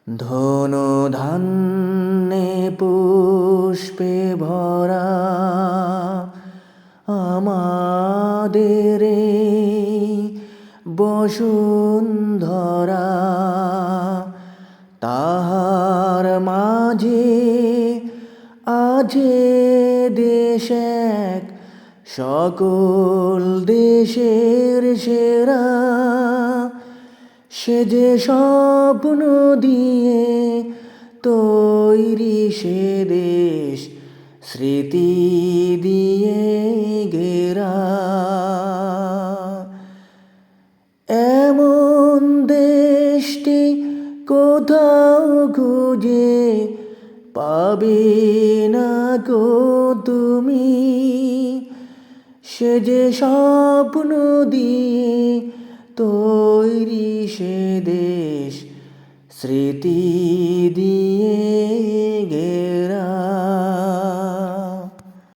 ধনু ধান্যে পুষ্পে ভরা আমাদের এই বসুন্ধরা, তাহার মাঝে আছে দেশ এক সকল দেশের সেরা। সে যে স্বপ্ন দিয়ে তৈরি সে দেশ, স্মৃতি দিয়ে ঘেরা। এমন দেশটি কোথাও খুঁজে পাবে না গো তুমি। সে যে স্বপ্ন দিয়ে তৈরি সে দেশ, স্মৃতি দিয়ে